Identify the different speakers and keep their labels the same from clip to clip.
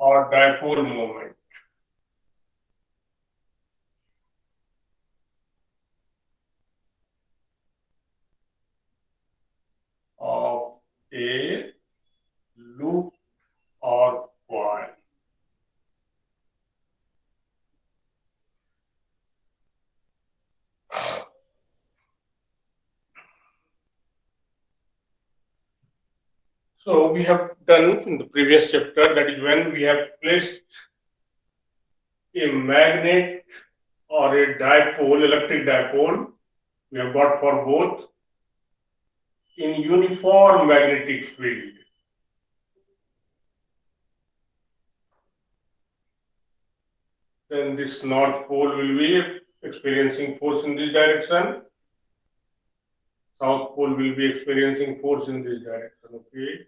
Speaker 1: or dipole moment of a loop or coil. So we have done in the previous chapter, that is when we have placed a magnet or a dipole, electric dipole, we have got for both in uniform magnetic field. Then this north pole will be experiencing force in this direction. South pole will be experiencing force in this direction. Okay.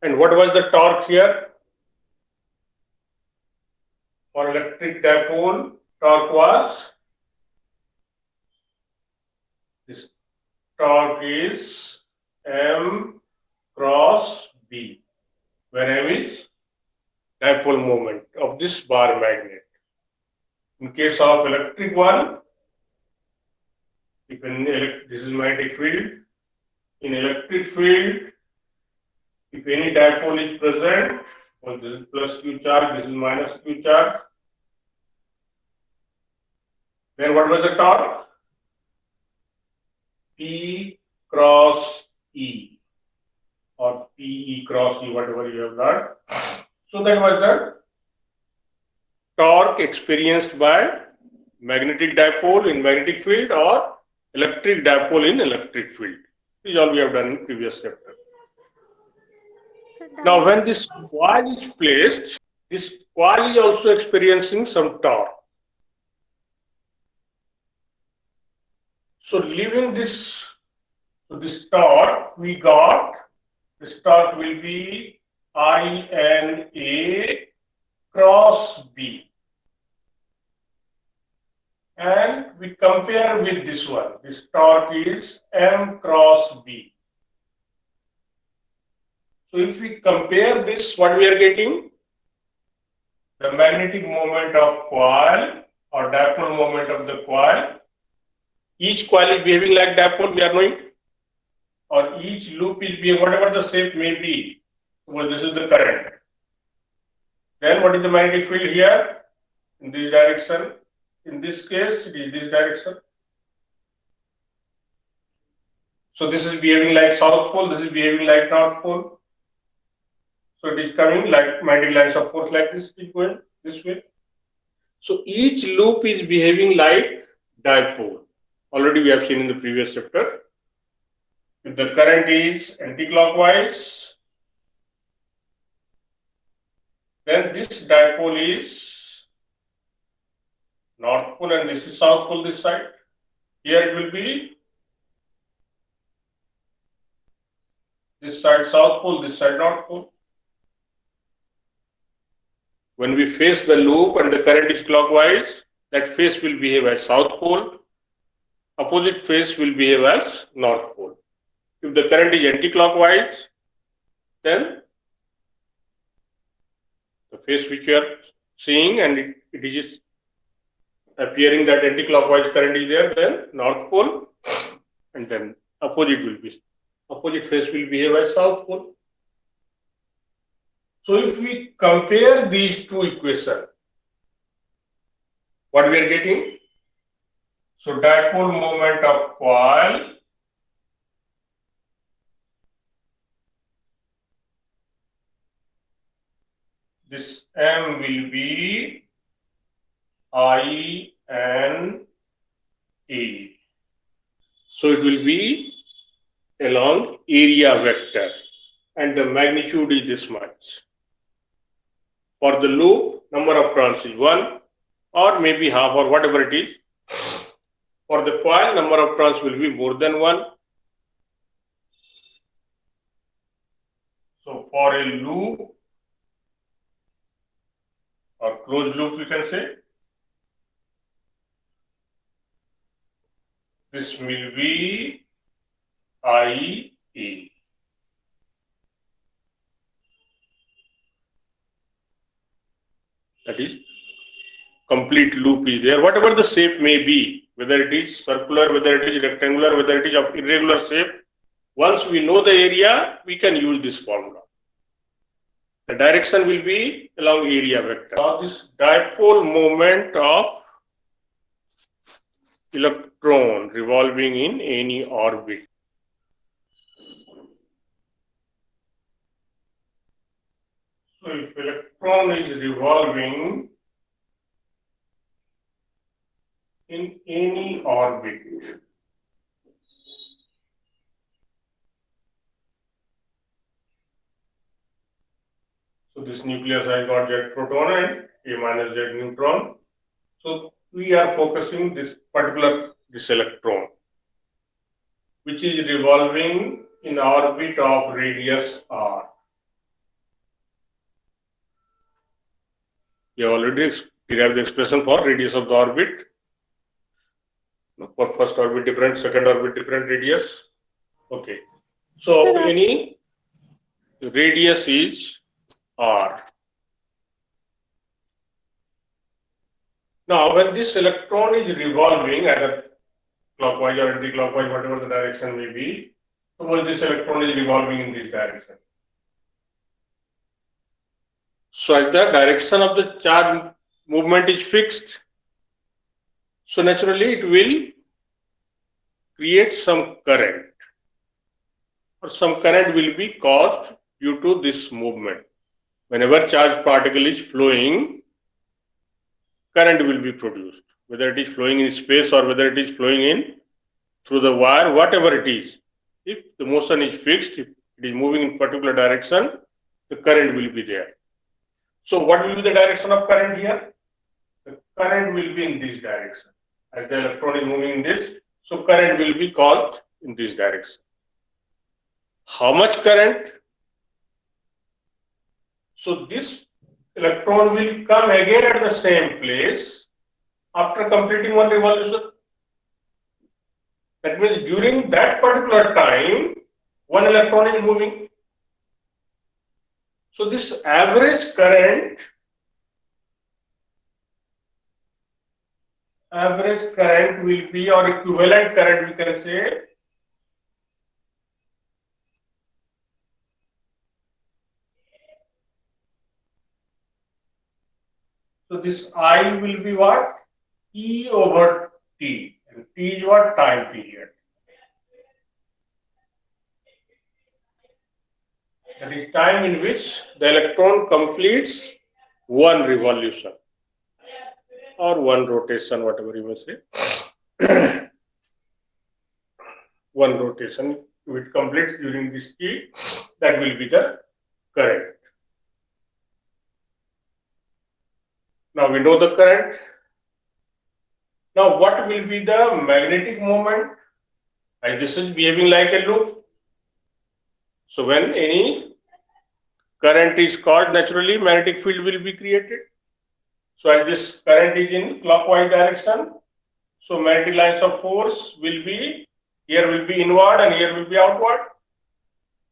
Speaker 1: And what was the torque here? For electric dipole, torque was, this torque is M cross B, where M is dipole moment of this bar magnet. In case of electric one, if this is magnetic field, in electric field, if any dipole is present, well, this is plus Q charge, this is minus Q charge, then what was the torque? P cross E or PE cross E, whatever you have learned. So that was the torque experienced by magnetic dipole in magnetic field or electric dipole in electric field. This is all we have done in previous chapter. Now when this coil is placed, this coil is also experiencing some torque. So leaving this torque, we got this torque will be INA cross B. And we compare with this one. This torque is M cross B. So if we compare this, what we are getting? The magnetic moment of coil or dipole moment of the coil. Each coil is behaving like dipole, we are knowing, or each loop is behaving, whatever the shape may be. Well, this is the current. Then what is the magnetic field here? In this direction. In this case, it is this direction. So this is behaving like south pole, this is behaving like north pole. So it is coming like magnetic lines of force like this, it is going this way. So each loop is behaving like dipole. Already we have seen in the previous chapter. If the current is anti-clockwise, then this dipole is north pole and this is south pole this side. Here it will be this side south pole, this side north pole. When we face the loop and the current is clockwise, that face will behave as south pole. Opposite face will behave as north pole. If the current is anti-clockwise, then the face which you are seeing and it is appearing that anti-clockwise current is there, then north pole, and then opposite face will behave as south pole. So if we compare these two equations, what we are getting? So dipole moment of coil this M will be I and A. So it will be along area vector and the magnitude is this much. For the loop, number of turns is 1 or maybe half or whatever it is. For the coil, number of turns will be more than 1. So for a loop or closed loop, we can say, this will be IA. That is, complete loop is there, whatever the shape may be, whether it is circular, whether it is rectangular, whether it is of irregular shape. Once we know the area, we can use this formula. The direction will be along area vector. Now this dipole moment of electron revolving in any orbit. So if electron is revolving in any orbit, so this nucleus has got Z proton and A minus Z neutron. So we are focusing this electron, which is revolving in orbit of radius r. We have already derived the expression for radius of the orbit. For first orbit different, second orbit different radius. Okay. So any radius is r. Now, when this electron is revolving either clockwise or anti-clockwise, whatever the direction may be, suppose this electron is revolving in this direction. So, as the direction of the charge movement is fixed, so naturally it will create some current, or some current will be caused due to this movement. Whenever charged particle is flowing, current will be produced, whether it is flowing in space or whether it is flowing in through the wire, whatever it is. If the motion is fixed, if it is moving in particular direction, the current will be there. So what will be the direction of current here? The current will be in this direction. As the electron is moving in this, so current will be caused in this direction. How much current? So this electron will come again at the same place after completing one revolution. That means during that particular time, one electron is moving. So this average current will be, or equivalent current we can say, so this I will be what? E over T, and T is what? Time period. That is time in which the electron completes one revolution or one rotation, whatever you may say. One rotation, if it completes during this T, that will be the current. Now we know the current. Now what will be the magnetic moment? As this is behaving like a loop. So when any current is caused, naturally magnetic field will be created. So as this current is in clockwise direction, so magnetic lines of force will be, here will be inward and here will be outward.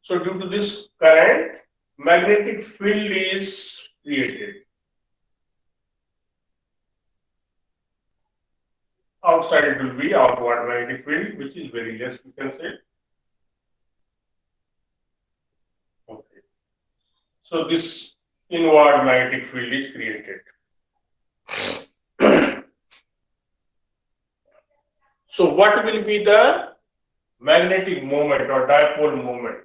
Speaker 1: So due to this current, magnetic field is created. Outside it will be outward magnetic field, which is very less, we can say. Okay. So this inward magnetic field is created. So what will be the magnetic moment or dipole moment?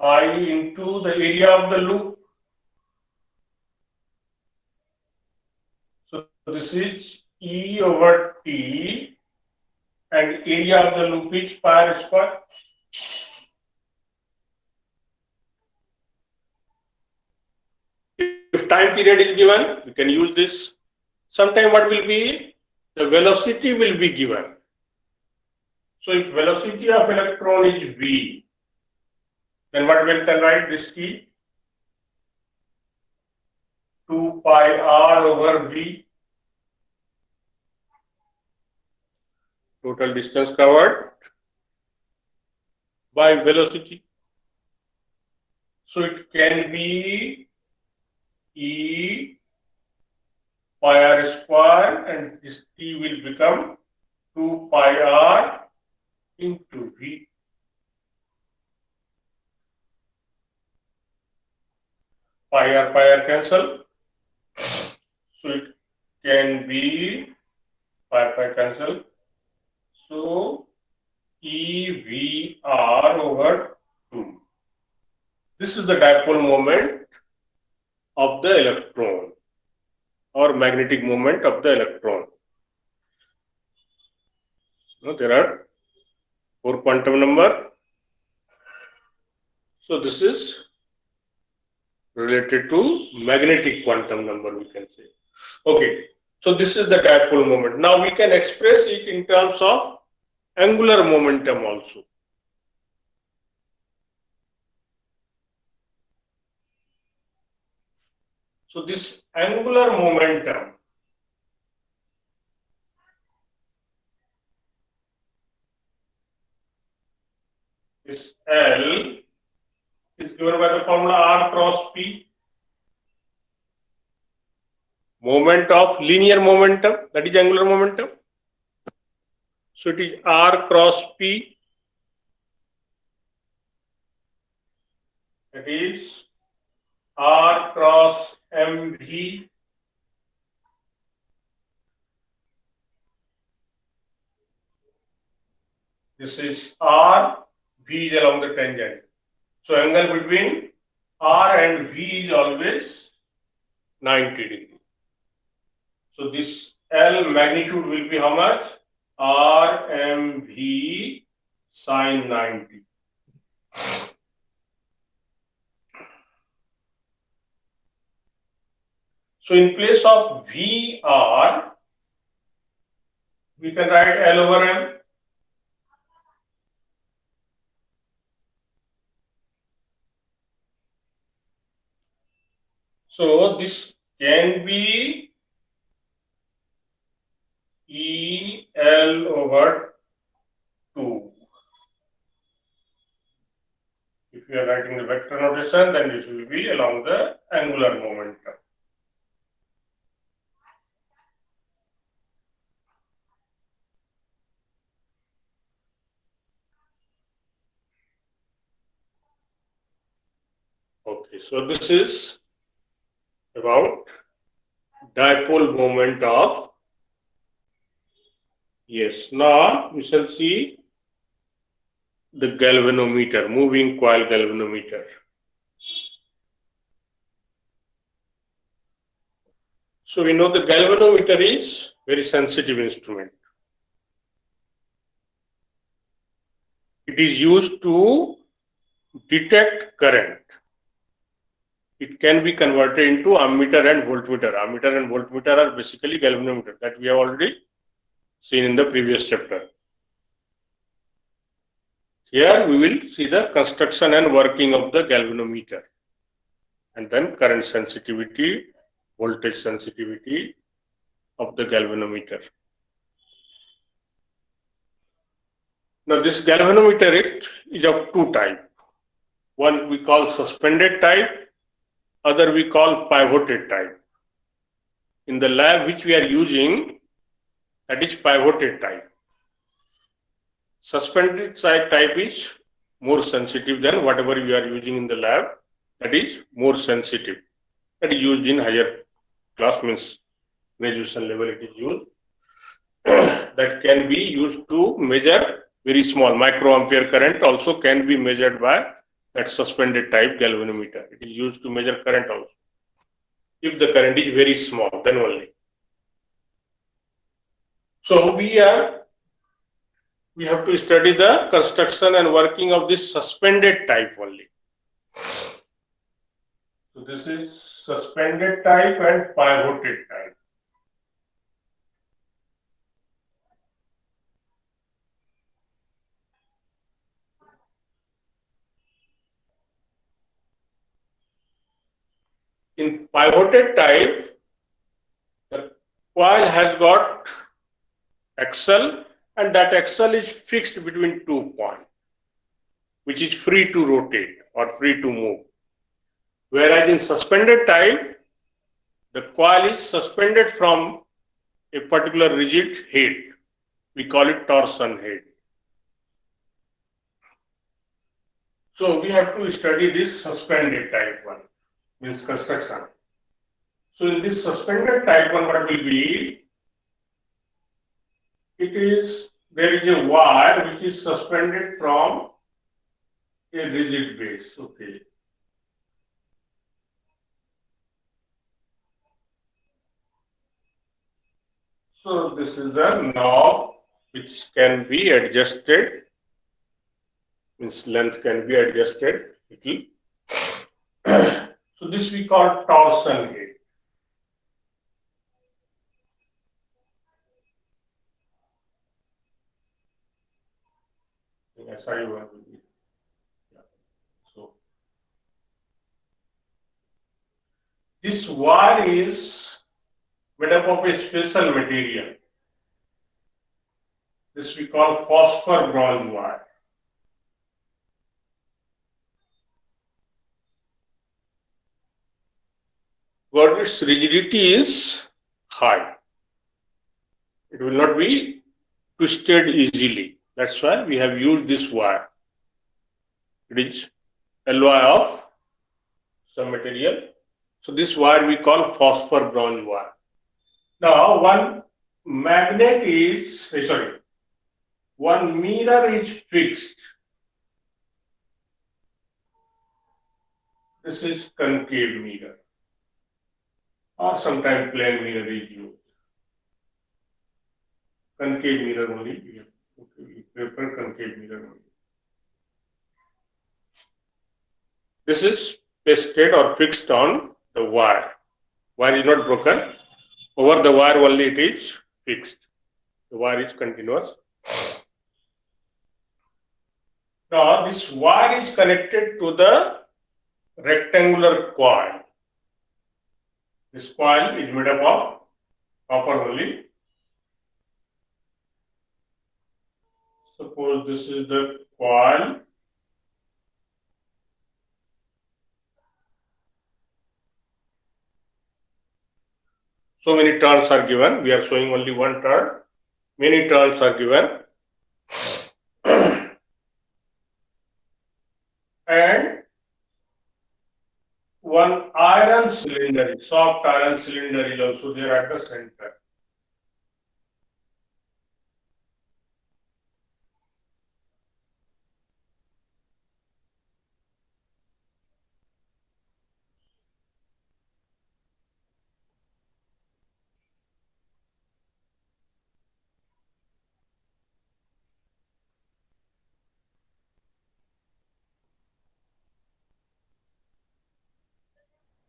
Speaker 1: I into the area of the loop. So this is E over T, and area of the loop is pi r square. If time period is given, we can use this. Sometime what will be? The velocity will be given. So if velocity of electron is v, then what we can write this T? pi r over v. Total distance covered by velocity. So it can be E pi r square, and this t will become 2 pi r into v. Pi r cancel. So it can be pi cancel. So EVR over 2. This is the dipole moment of the electron, or magnetic moment of the electron. Now, there are 4 quantum number. So this is related to magnetic quantum number, we can say. Okay, so this is the dipole moment. Now we can express it in terms of angular momentum also. So this angular momentum is L, is given by the formula R cross P. Moment of linear momentum, that is angular momentum. So it is R cross P. That is R cross mv. This is R, V is along the tangent. So angle between R and V is always 90 degree. So this L magnitude will be how much? RMV sine 90. So in place of VR, we can write L over M. So this can be EL over 2. If you are writing the vector notation, then this will be along the angular momentum. Okay, so this is about dipole moment of, yes, now we shall see the galvanometer, moving coil galvanometer. So we know the galvanometer is very sensitive instrument. It is used to detect current. It can be converted into ammeter and voltmeter. Ammeter and voltmeter are basically galvanometer that we have already seen in the previous chapter. Here we will see the construction and working of the galvanometer, and then current sensitivity, voltage sensitivity of the galvanometer. Now this galvanometer is of two types. One we call suspended type, other we call pivoted type. In the lab which we are using, that is pivoted type. Suspended type is more sensitive than whatever you are using in the lab, that is more sensitive. That is used in higher class, means graduation level it is used. That can be used to measure very small microampere current, also can be measured by that suspended type galvanometer. It is used to measure current also. If the current is very small, then only. So we have to study the construction and working of this suspended type only. So this is suspended type and pivoted type. In pivoted type, coil has got axle, and that axle is fixed between 2 points, which is free to rotate or free to move. Whereas in suspended type, the coil is suspended from a particular rigid head. We call it torsion head. So we have to study this suspended type one, means construction. So in this suspended type one, what will be? There is a wire which is suspended from a rigid base. Okay. So this is the knob which can be adjusted, means length can be adjusted little. So this we call torsion head. SI one will be. Yeah. So this wire is made up of a special material. This we call phosphor bronze wire. But its rigidity is high. It will not be twisted easily. That's why we have used this wire. It is alloy of some material. So this wire we call phosphor bronze wire. Now one magnet is, one mirror is fixed. This is concave mirror, or sometimes plane mirror is used. Concave mirror only, we prefer concave mirror only. This is pasted or fixed on the wire. Wire is not broken. Over the wire only it is fixed. The wire is continuous. Now this wire is connected to the rectangular coil. This coil is made up of copper only. Suppose this is the coil. So many turns are given. We are showing only one turn. Many turns are given. And one iron cylinder, soft iron cylinder is also there at the center.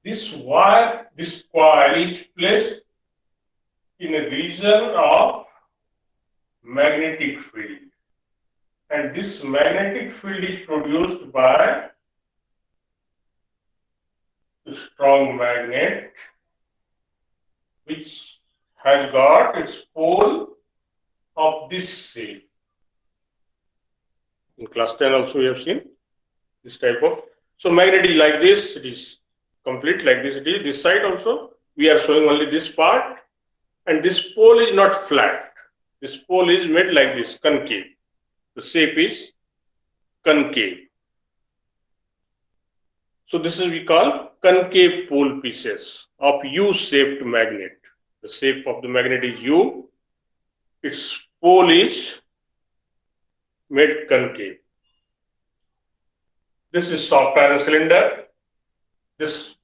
Speaker 1: This wire, this coil is placed in a region of magnetic field, and this magnetic field is produced by a strong magnet which has got its pole of this shape. In class 10 also we have seen this type of. So magnet is like this, it is complete like this. It is this side also. We are showing only this part, and this pole is not flat. This pole is made like this, concave. The shape is concave. So this is we call concave pole pieces of U-shaped magnet. The shape of the magnet is U. Its pole is made concave. This is soft iron cylinder. This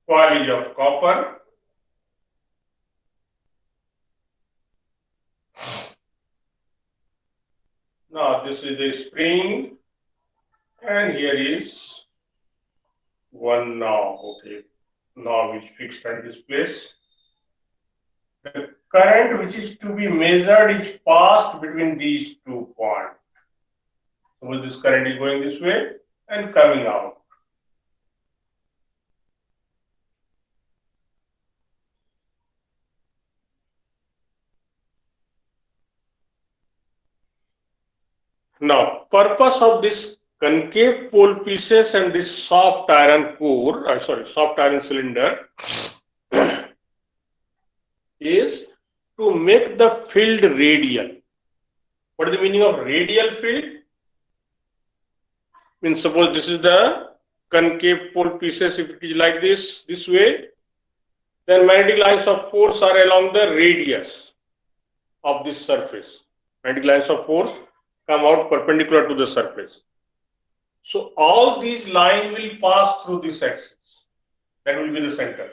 Speaker 1: coil is of copper. Now this is the spring, and here is one knob. Okay, knob is fixed at this place. The current which is to be measured is passed between these 2 points. Suppose this current is going this way and coming out. Now, purpose of this concave pole pieces and this soft iron core, soft iron cylinder is to make the field radial. What is the meaning of radial field? Means suppose this is the concave pole pieces, if it is like this way, then magnetic lines of force are along the radius of this surface. Magnetic lines of force come out perpendicular to the surface. So all these lines will pass through this axis. That will be the center.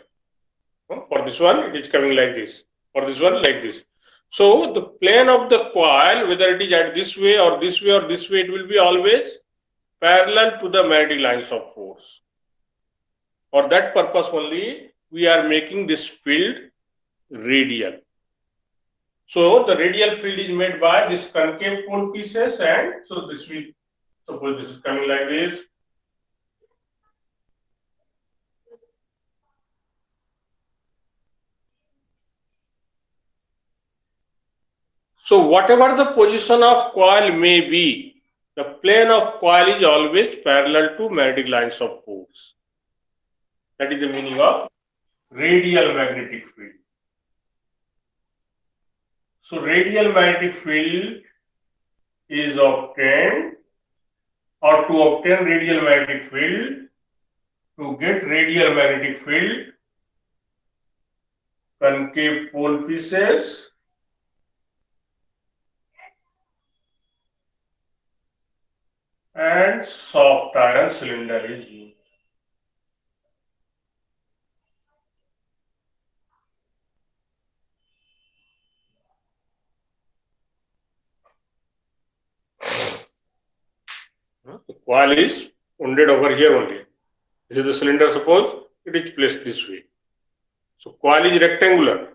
Speaker 1: For this one, it is coming like this. For this one, like this. So the plane of the coil, whether it is at this way or this way or this way, it will be always parallel to the magnetic lines of force. For that purpose only, we are making this field radial. So the radial field is made by this concave pole pieces, and so this will, suppose this is coming like this. So whatever the position of coil may be, the plane of coil is always parallel to magnetic lines of force. That is the meaning of radial magnetic field. So radial magnetic field is obtained, or to obtain radial magnetic field, to get radial magnetic field, concave pole pieces and soft iron cylinder is used. The coil is wounded over here only. This is the cylinder, suppose it is placed this way. So coil is rectangular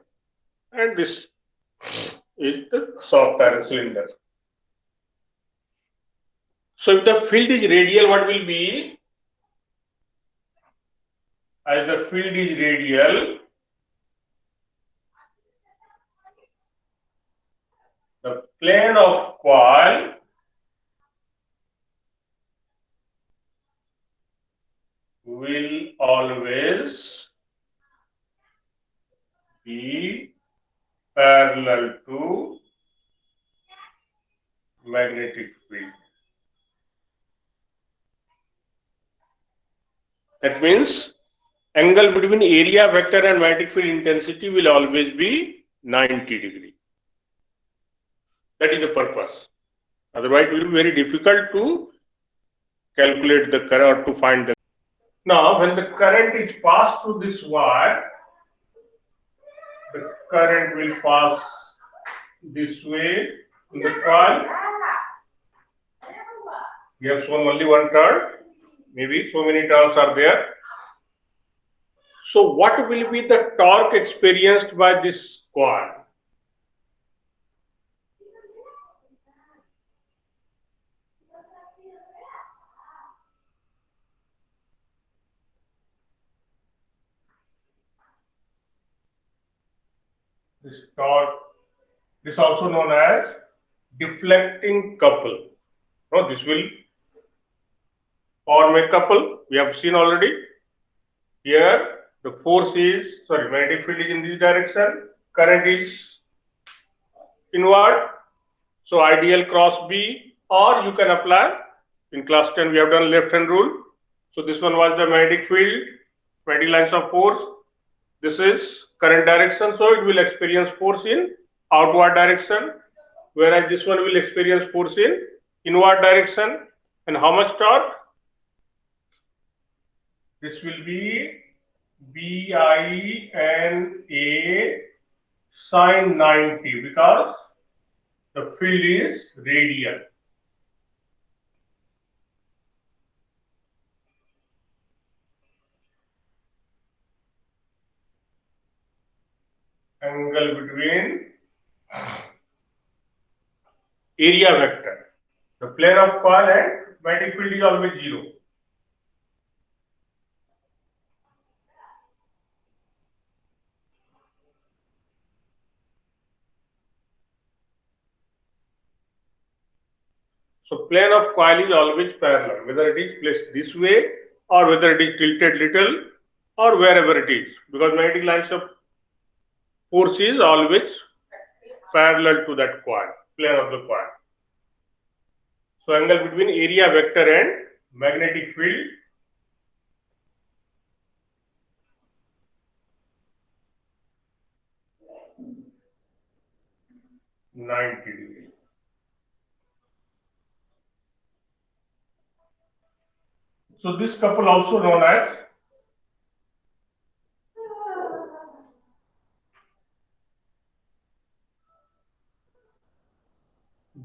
Speaker 1: and this is the soft iron cylinder. So if the field is radial, what will be? As the field is radial, the plane of coil will always be parallel to magnetic field. That means angle between area vector and magnetic field intensity will always be 90 degree. That is the purpose. Otherwise, it will be very difficult to calculate the current or to find the. Now, when the current is passed through this wire, the current will pass this way in the coil. We have shown only one turn. Maybe so many turns are there. So what will be the torque experienced by this coil? This torque, this also known as deflecting couple. No, this will form a couple. We have seen already. Here the force is, magnetic field is in this direction, current is inward. So ideal cross B, or you can apply, in class 10 we have done left hand rule. So this one was the magnetic field, magnetic lines of force. This is current direction, so it will experience force in outward direction, whereas this one will experience force in inward direction. And how much torque? This will be BINA sine 90, because the field is radial. Angle between area vector, the plane of coil, and magnetic field is always 0. So plane of coil is always parallel, whether it is placed this way or whether it is tilted little or wherever it is, because magnetic lines of force is always parallel to that coil, plane of the coil. So angle between area vector and magnetic field (90°). So this couple also known as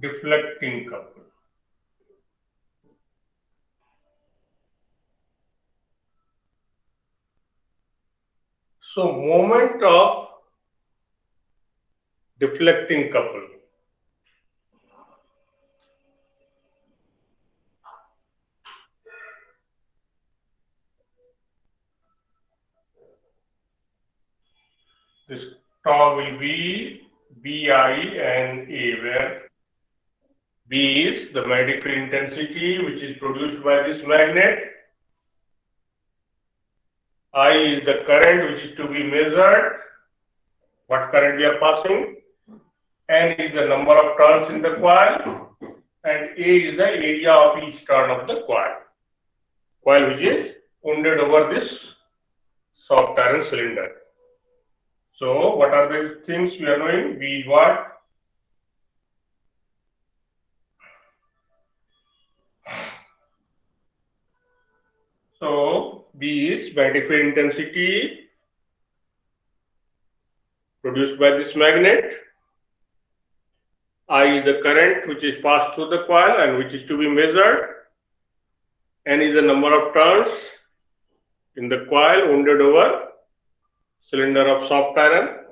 Speaker 1: deflecting couple. So moment of deflecting couple. This tau will be Bi and A, where B is the magnetic field intensity which is produced by this magnet. I is the current which is to be measured, what current we are passing. N is the number of turns in the coil, and A is the area of each turn of the coil which is wounded over this soft iron cylinder. So what are the things we are knowing? B is what? So B is magnetic field intensity produced by this magnet. I is the current which is passed through the coil and which is to be measured. N is the number of turns in the coil wounded over cylinder of soft iron.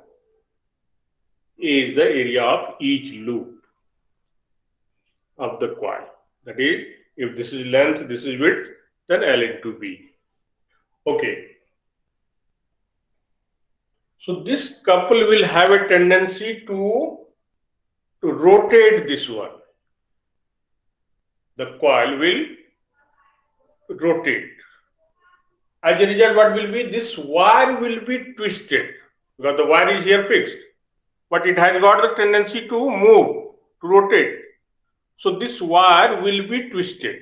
Speaker 1: A is the area of each loop of the coil. That is, if this is length, this is width, then L into B. Okay. So this couple will have a tendency to rotate this one. The coil will rotate. As a result, what will be? This wire will be twisted, because the wire is here fixed, but it has got the tendency to move, to rotate. So this wire will be twisted.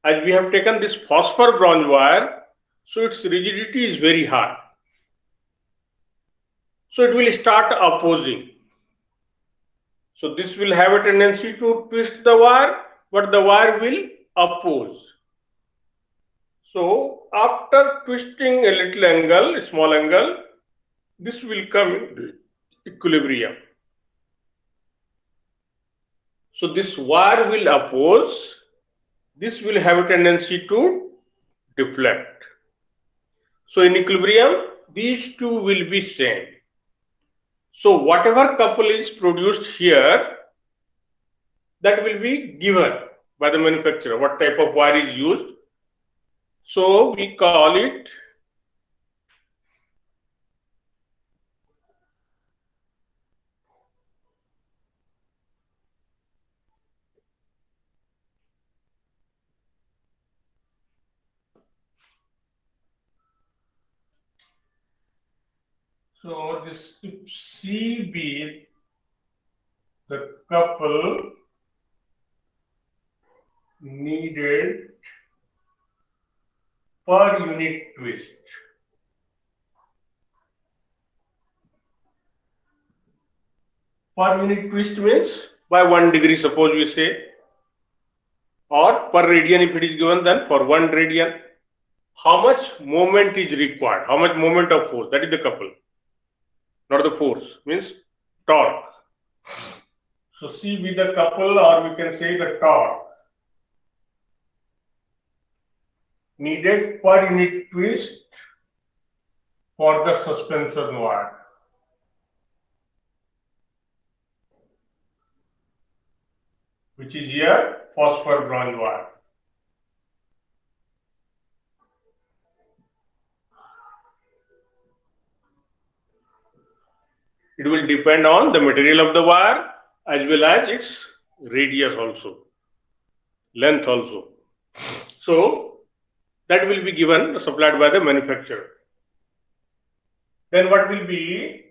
Speaker 1: As we have taken this phosphor bronze wire, so its rigidity is very high. So it will start opposing. So this will have a tendency to twist the wire, but the wire will oppose. So after twisting a little angle, a small angle, this will come in equilibrium. So this wire will oppose, this will have a tendency to deflect. So in equilibrium, these two will be same. So whatever couple is produced here, that will be given by the manufacturer, what type of wire is used. So we call it so this CB, the couple needed per unit twist. Per unit twist means by 1 degree, suppose we say, or per radian if it is given, then for 1 radian. How much moment is required? How much moment of force? That is the couple, not the force, means torque. So C be the couple, or we can say the torque needed per unit twist for the suspension wire. Which is here phosphor bronze wire. It will depend on the material of the wire as well as its radius also, length also. So that will be given, supplied by the manufacturer. Then what will be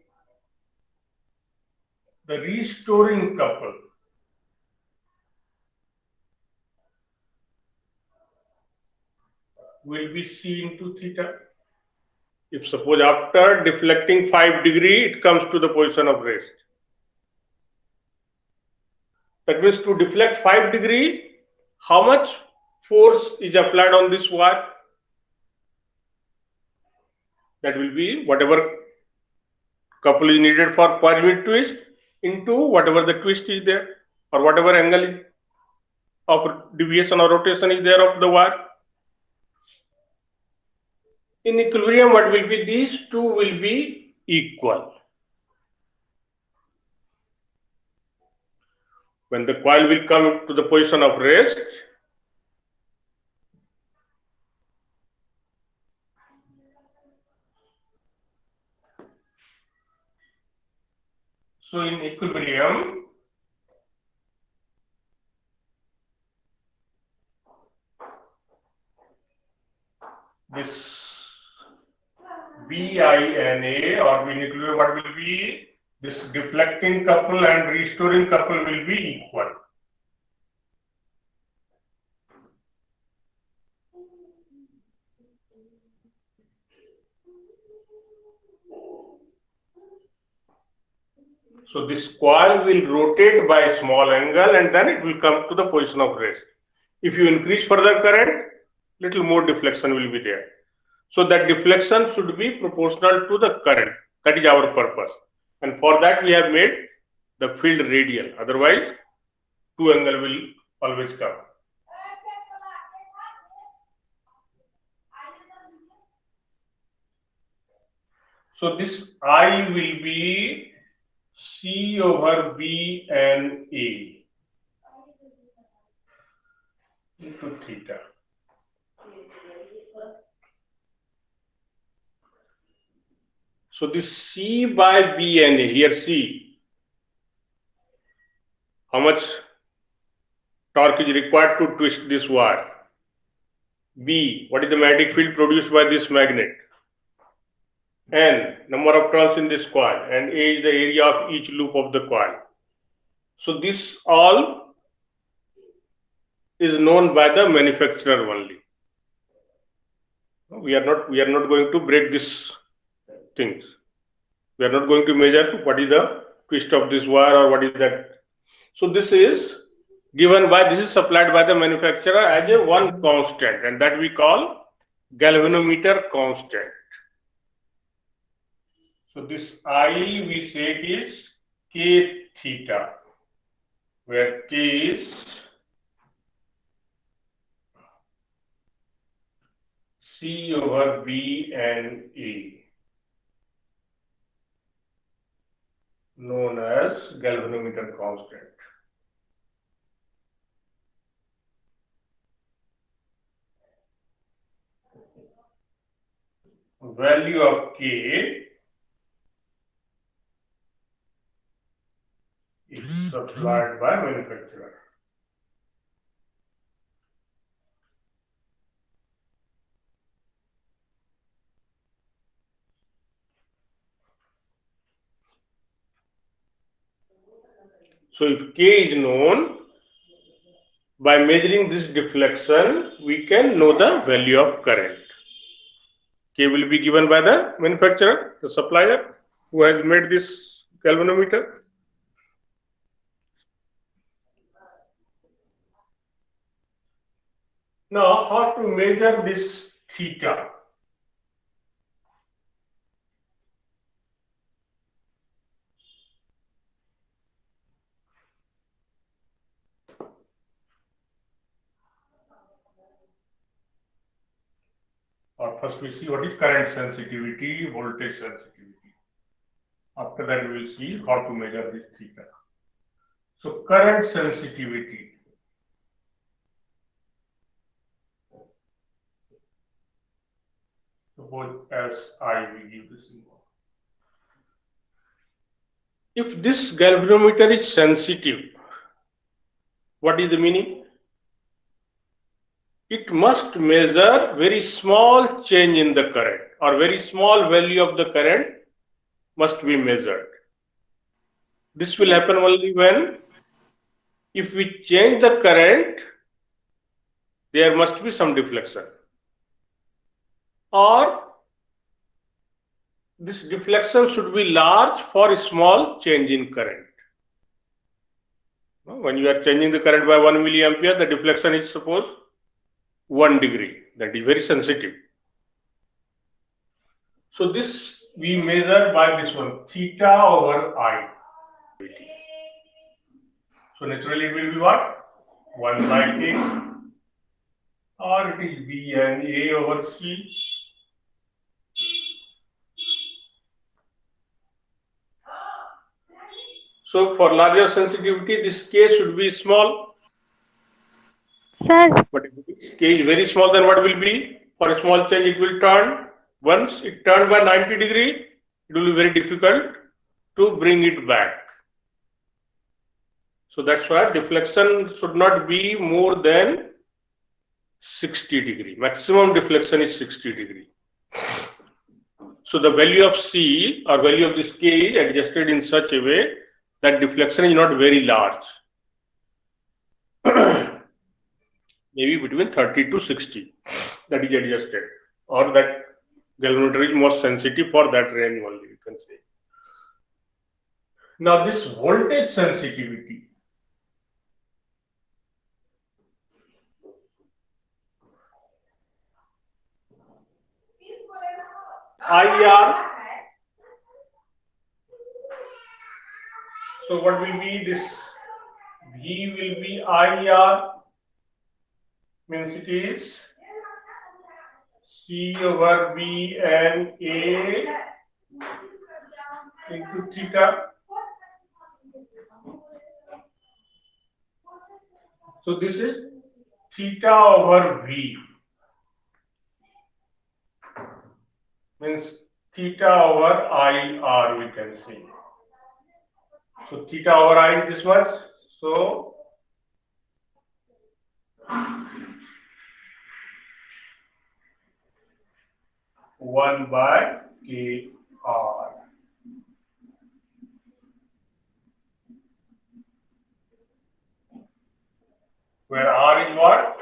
Speaker 1: the restoring couple? Will be C into theta. If suppose after deflecting 5 degree, it comes to the position of rest. That means to deflect 5 degree, how much force is applied on this wire? That will be whatever couple is needed for per unit twist into whatever the twist is there, or whatever angle is of deviation or rotation is there of the wire. In equilibrium, what will be? These two will be equal. When the coil will come to the position of rest, so in equilibrium, this BINA, or in equilibrium, what will be? This deflecting couple and restoring couple will be equal. So this coil will rotate by a small angle and then it will come to the position of rest. If you increase further current, little more deflection will be there. So that deflection should be proportional to the current. That is our purpose. And for that we have made the field radial. Otherwise, two angle will always come. So this I will be C over B and A into theta. So this C by B and A, here C, how much torque is required to twist this wire? B, what is the magnetic field produced by this magnet? N, number of turns in this coil, and A is the area of each loop of the coil. So this all is known by the manufacturer only. We are not going to break these things. We are not going to measure what is the twist of this wire or what is that. So this is given by, this is supplied by the manufacturer as a one constant, and that we call galvanometer constant. So this I we say is K theta, where K is C over B and A, known as galvanometer constant. Value of K is supplied by manufacturer. So if K is known, by measuring this deflection, we can know the value of current. K will be given by the manufacturer, the supplier who has made this galvanometer. Now, how to measure this theta? Or first we see what is current sensitivity, voltage sensitivity. After that we will see how to measure this theta. So current sensitivity. Suppose as I we give the symbol. If this galvanometer is sensitive, What is the meaning? It must measure very small change in the current, or very small value of the current must be measured. This will happen only when, if we change the current, there must be some deflection, or this deflection should be large for a small change in current. When you are changing the current by 1 milliampere, the deflection is suppose 1 degree. That is very sensitive. So this we measure by this one, theta over I. So naturally it will be what? 1 by K, or it is B and A over C. So for larger sensitivity, this K should be small.
Speaker 2: Sir.
Speaker 1: But if K is very small, then what will be? For a small change, it will turn. Once it turned by 90 degree, it will be very difficult to bring it back. So that's why deflection should not be more than 60 degree. Maximum deflection is 60 degree. So the value of C or value of this K is adjusted in such a way that deflection is not very large. Maybe between 30 to 60, that is adjusted, or that galvanometer is most sensitive for that range only, you can say. Now this voltage sensitivity, IR. So what will be this? V will be IR, means it is C over B and A into theta. So this is theta over V, means theta over IR, we can say. So theta over I is this much. So one by KR. Where R is what?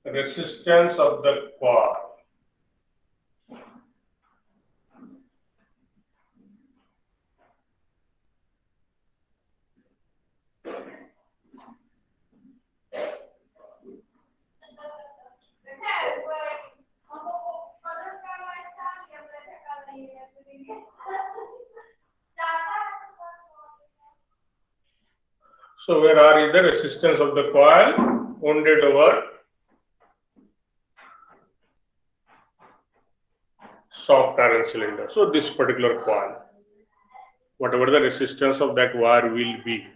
Speaker 1: Resistance of the coil. So where R is the resistance of the coil wounded over soft iron cylinder. So this particular coil, whatever the resistance of that wire will be.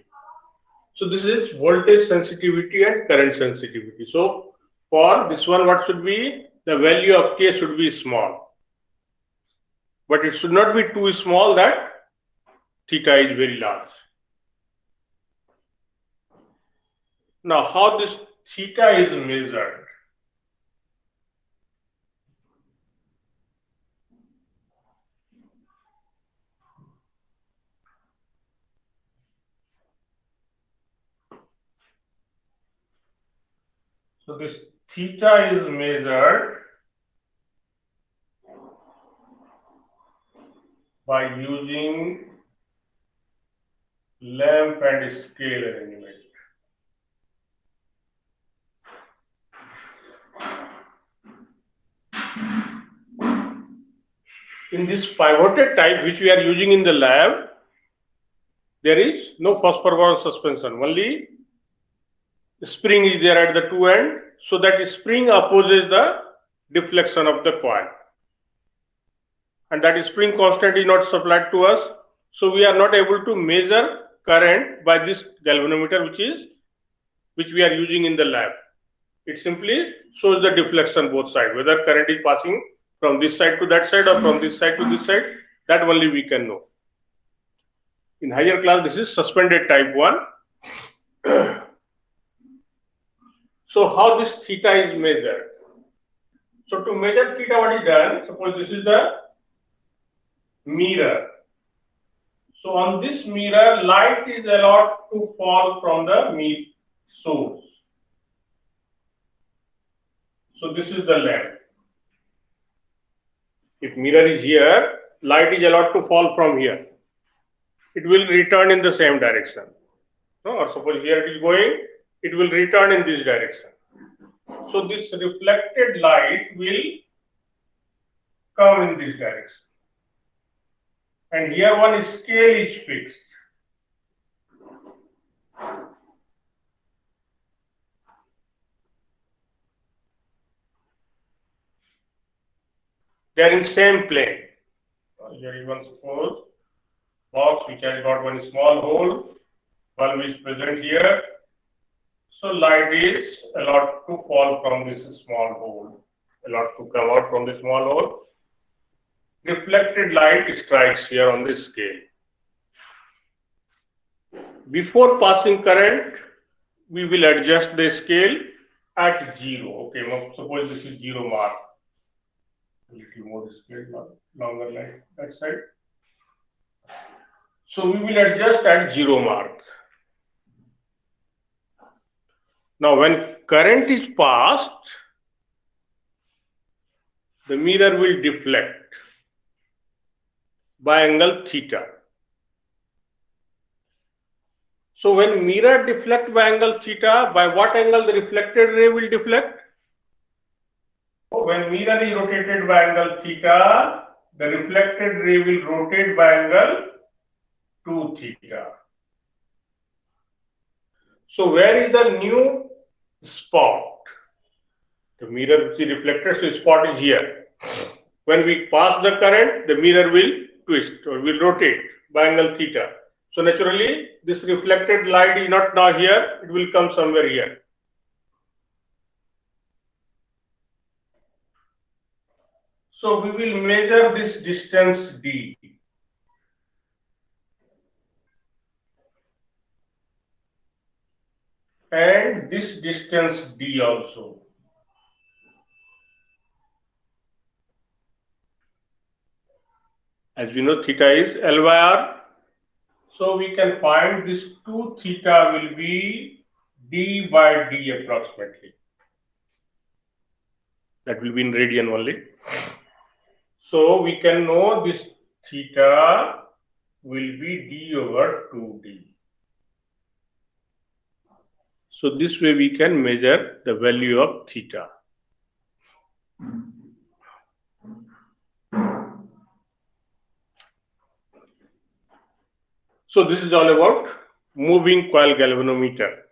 Speaker 1: So this is voltage sensitivity and current sensitivity. So for this one, what should be? The value of K should be small, but it should not be too small that theta is very large. Now how this theta is measured? So this theta is measured by using lamp and scale arrangement. In this pivoted type which we are using in the lab, there is no phosphor boron suspension, only spring is there at the two end, so that spring opposes the deflection of the coil, and that spring constant is not supplied to us, so we are not able to measure current by this galvanometer which we are using in the lab. It simply shows the deflection both sides, whether current is passing from this side to that side or from this side to this side, that only we can know. In higher class, this is suspended type 1. So how this theta is measured? So to measure theta, what is done? Suppose this is the mirror. So on this mirror, light is allowed to fall from the source. So this is the lamp. If mirror is here, light is allowed to fall from here. It will return in the same direction. No, or suppose here it is going, it will return in this direction. So this reflected light will come in this direction. And here one scale is fixed. They are in same plane. Here is one suppose box which has got one small hole. Bulb is present here. So light is allowed to fall from this small hole, allowed to come out from the small hole. Reflected light strikes here on the scale. Before passing current, we will adjust the scale at 0. Okay, suppose this is 0 mark. A little more scale, longer line that side. So we will adjust at 0 mark. Now when current is passed, the mirror will deflect by angle theta. So when mirror deflect by angle theta, by what angle the reflected ray will deflect? When mirror is rotated by angle theta, the reflected ray will rotate by angle 2 theta. So where is the new spot? The mirror is reflected, so spot is here. When we pass the current, the mirror will twist or will rotate by angle theta. So naturally, this reflected light is not now here, it will come somewhere here. So we will measure this distance d. And this distance d also. As we know, theta is L by R. So we can find this 2 theta will be d by d approximately. That will be in radian only. So we can know this theta will be d over 2d. So this way we can measure the value of theta. So this is all about moving coil galvanometer.